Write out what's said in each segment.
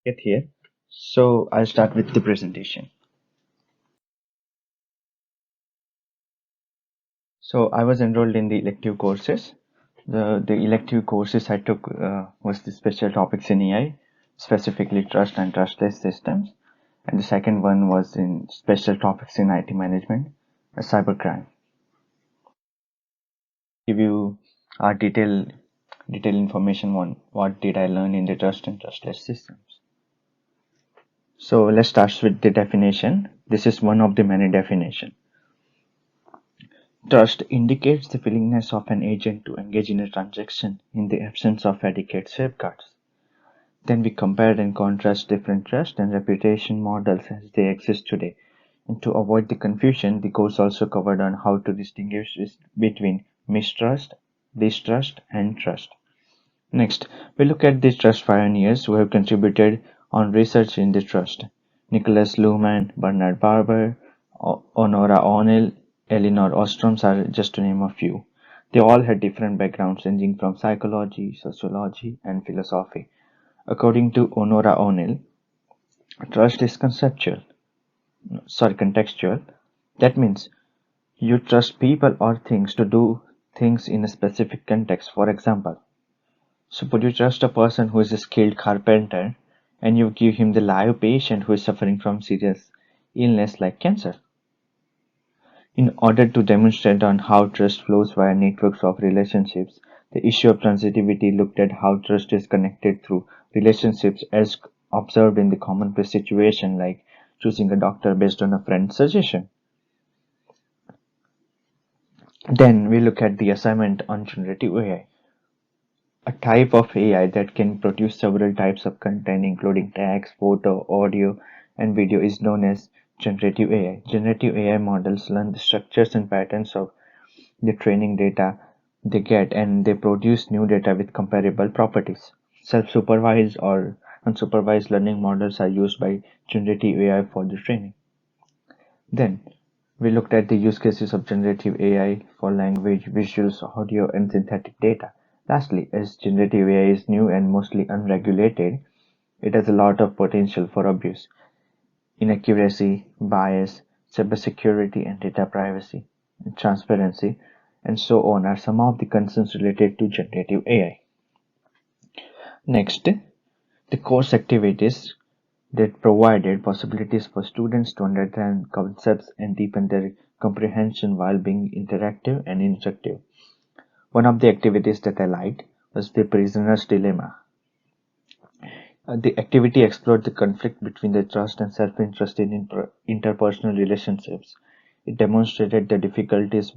Aniket here. So I'll start with the presentation. So I was enrolled in the elective courses. The elective courses I took was the special topics in AI, specifically trust and trustless systems, and the second one was in special topics in IT management, cybercrime. Give you detailed information on what did I learn in the trust and trustless systems. So let's start with the definition. This is one of the many definitions. Trust indicates the willingness of an agent to engage in a transaction in the absence of adequate safeguards. Then we compare and contrast different trust and reputation models as they exist today. And to avoid the confusion, the course also covered on how to distinguish between mistrust, distrust, and trust. Next, we look at the trust pioneers who have contributed on research in the trust. Nicholas Luhmann, Bernard Barber, Honora O'Neill, Elinor Ostroms are just to name a few. They all had different backgrounds ranging from psychology, sociology, and philosophy. According to Honora O'Neill, trust is contextual. That means you trust people or things to do things in a specific context. For example, so would you trust a person who is a skilled carpenter and you give him the live patient who is suffering from serious illness like cancer? In order to demonstrate on how trust flows via networks of relationships, the issue of transitivity looked at how trust is connected through relationships as observed in the commonplace situation like choosing a doctor based on a friend's suggestion. Then we look at the assignment on generative AI. A type of AI that can produce several types of content including text, photo, audio, and video is known as generative AI. Generative AI models learn the structures and patterns of the training data they get and they produce new data with comparable properties. Self-supervised or unsupervised learning models are used by generative AI for the training. Then we looked at the use cases of generative AI for language, visuals, audio, and synthetic data. Lastly, as generative AI is new and mostly unregulated, it has a lot of potential for abuse. Inaccuracy, bias, cybersecurity and data privacy, and transparency, and so on are some of the concerns related to generative AI. Next, the course activities that provided possibilities for students to understand concepts and deepen their comprehension while being interactive and instructive. One of the activities that I liked was the prisoner's dilemma. The activity explored the conflict between the trust and self-interest in interpersonal relationships. It demonstrated the difficulties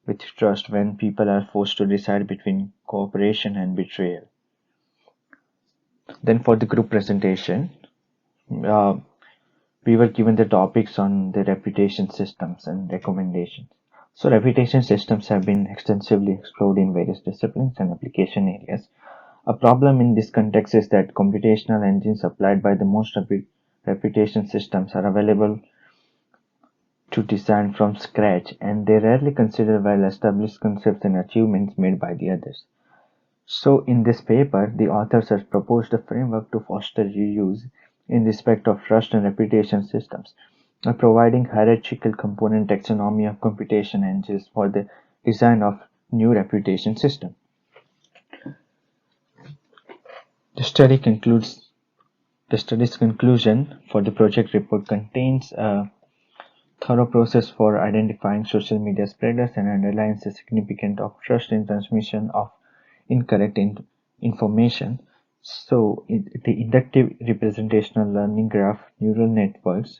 with trust when people are forced to decide between cooperation and betrayal. Then for the group presentation, uh, we were given the topics on the reputation systems and recommendations. So reputation systems have been extensively explored in various disciplines and application areas. A problem in this context is that computational engines applied by the most reputation systems are available to design from scratch and they rarely consider well-established concepts and achievements made by the others. So in this paper, the authors have proposed a framework to foster reuse in respect of trust and reputation systems, by providing hierarchical component taxonomy of computation engines for the design of new reputation system. The study concludes The study's conclusion for the project report contains a thorough process for identifying social media spreaders and underlines the significance of trust in transmission of incorrect information. So, the inductive representational learning graph neural networks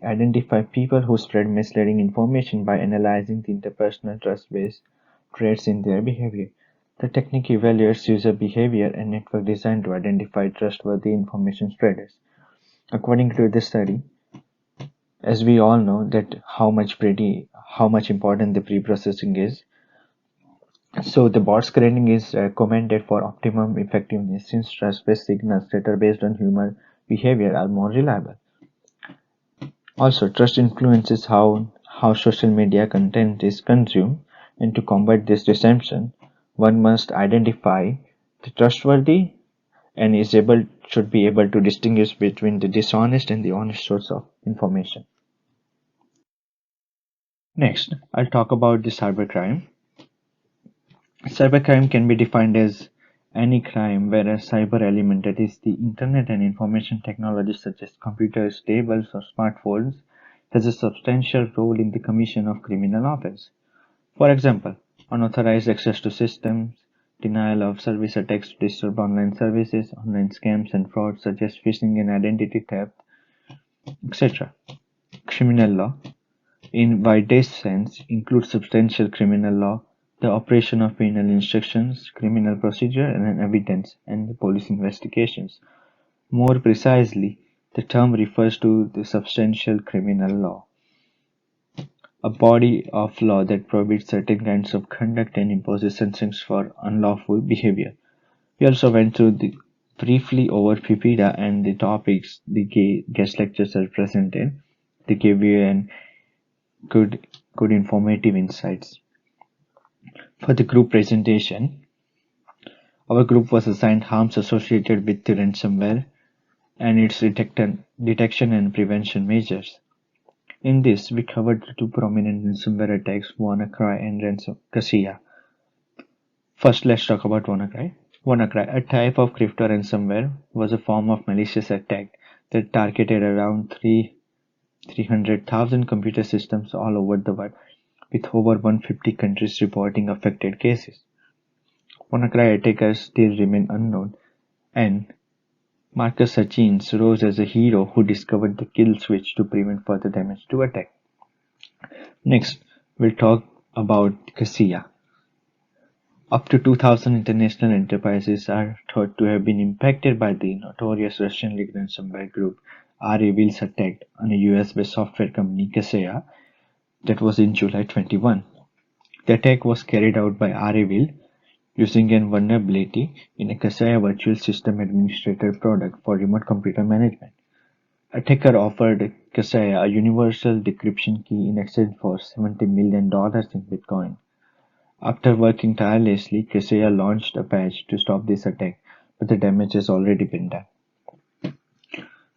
identify people who spread misleading information by analyzing the interpersonal trust-based traits in their behavior. The technique evaluates user behavior and network design to identify trustworthy information spreaders. According to the study, as we all know that how much important the pre-processing is, so the bot screening is recommended for optimum effectiveness since trust-based signals that are based on human behavior are more reliable. Also, trust influences how social media content is consumed, and to combat this deception, one must identify the trustworthy and is able should be able to distinguish between the dishonest and the honest source of information. Next, I'll talk about the cybercrime. Cybercrime can be defined as any crime where a cyber element, that is, the internet and information technology such as computers, tablets, or smartphones, has a substantial role in the commission of criminal offense. For example, unauthorized access to systems, denial of service attacks to disturb online services, online scams and frauds such as phishing and identity theft, etc. Criminal law, in widest sense, includes substantial criminal law, the operation of penal instructions, criminal procedure and evidence, and the police investigations. More precisely, the term refers to the substantial criminal law, a body of law that prohibits certain kinds of conduct and imposes sanctions for unlawful behavior. We also went through briefly over PIPEDA and the topics the guest lectures are presented. They gave you an good informative insights. For the group presentation, our group was assigned harms associated with the ransomware and its detection and prevention measures. In this, we covered the two prominent ransomware attacks, WannaCry and Kaseya. First, let's talk about WannaCry. WannaCry, a type of crypto ransomware, was a form of malicious attack that targeted around 300,000 computer systems all over the world, with over 150 countries reporting affected cases. WannaCry attackers still remain unknown, and Marcus Hutchins rose as a hero who discovered the kill switch to prevent further damage to attack. Next, we'll talk about Kaseya. Up to 2,000 international enterprises are thought to have been impacted by the notorious Russian-linked ransomware group REvils attack on a US-based software company Kaseya that was in July 21. The attack was carried out by REvil using a vulnerability in a Kaseya virtual system administrator product for remote computer management. Attacker offered Kaseya a universal decryption key in exchange for $70 million in Bitcoin. After working tirelessly, Kaseya launched a patch to stop this attack, but the damage has already been done.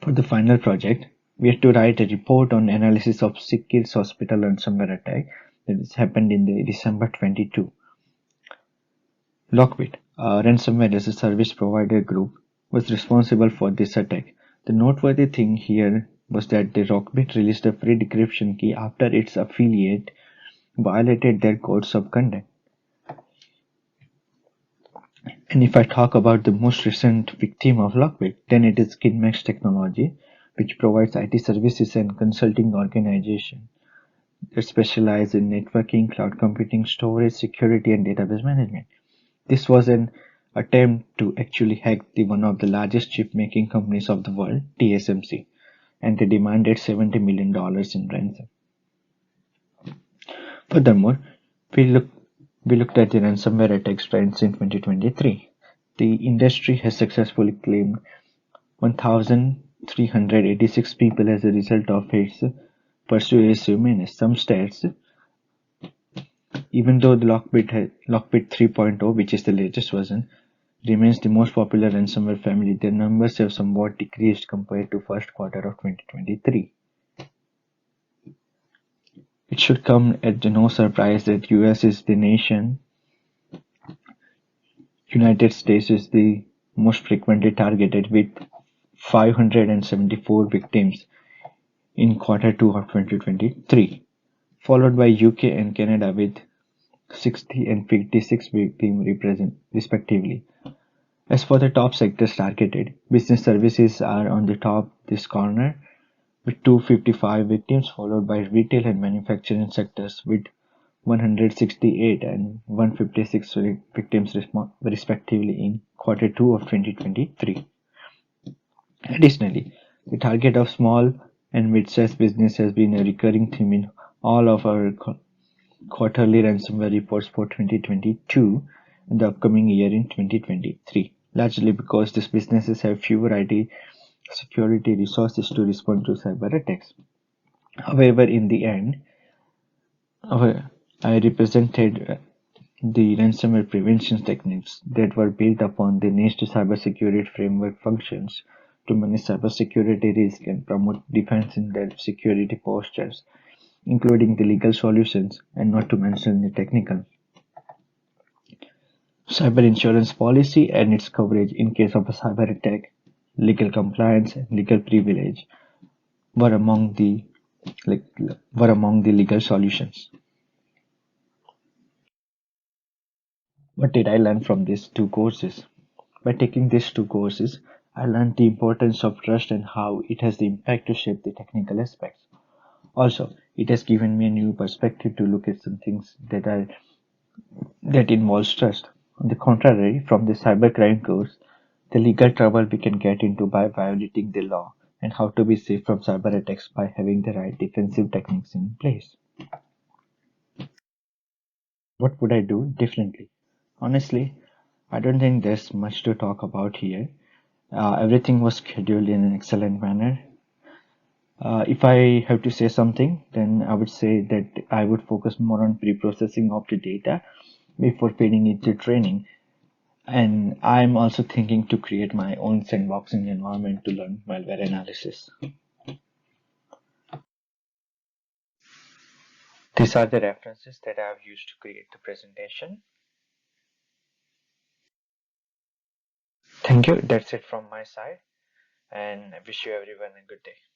For the final project, we had to write a report on analysis of Sikki's hospital ransomware attack that has happened in the December 22. Lockbit, a ransomware as a service provider group, was responsible for this attack. The noteworthy thing here was that the Lockbit released a free decryption key after its affiliate violated their codes of conduct. And if I talk about the most recent victim of Lockbit, then it is KidMax Technology, which provides IT services and consulting organization that specialize in networking, cloud computing, storage, security, and database management. This was an attempt to actually hack one of the largest chip-making companies of the world, TSMC, and they demanded $70 million in ransom. Furthermore, we looked at the ransomware attacks trends in 2023. The industry has successfully claimed 1,386 people as a result of its persuasive menace. Some stats, even though the Lockbit 3.0, which is the latest version, remains the most popular ransomware family, their numbers have somewhat decreased compared to first quarter of 2023. It should come at no surprise that US is the nation. United States is the most frequently targeted with 574 victims in quarter 2 of 2023, followed by UK and Canada with 60 and 56 victims respectively. As for the top sectors targeted, business services are on the top this corner with 255 victims, followed by retail and manufacturing sectors with 168 and 156 victims respectively in quarter 2 of 2023. Additionally, the target of small and mid-sized business has been a recurring theme in all of our quarterly ransomware reports for 2022 and the upcoming year in 2023, largely because these businesses have fewer IT security resources to respond to cyber attacks. However, in the end, I represented The ransomware prevention techniques that were built upon the NIST cybersecurity framework functions to manage cybersecurity risk and promote defense-in-depth security postures, including the legal solutions and not to mention the technical. Cyber insurance policy and its coverage in case of a cyber attack, legal compliance and legal privilege were among the like were among the legal solutions. What did I learn from these two courses? By taking these two courses, I learned the importance of trust and how it has the impact to shape the technical aspects. Also, it has given me a new perspective to look at some things that involves trust. On the contrary, from the cybercrime course, the legal trouble we can get into by violating the law and how to be safe from cyber attacks by having the right defensive techniques in place. What would I do differently? Honestly, I don't think there's much to talk about here. Everything was scheduled in an excellent manner. If I have to say something, then I would say that I would focus more on pre-processing of the data before feeding it to training. And I'm also thinking to create my own sandboxing environment to learn malware analysis. These are the references that I have used to create the presentation. Thank you. That's it from my side, and I wish you everyone a good day.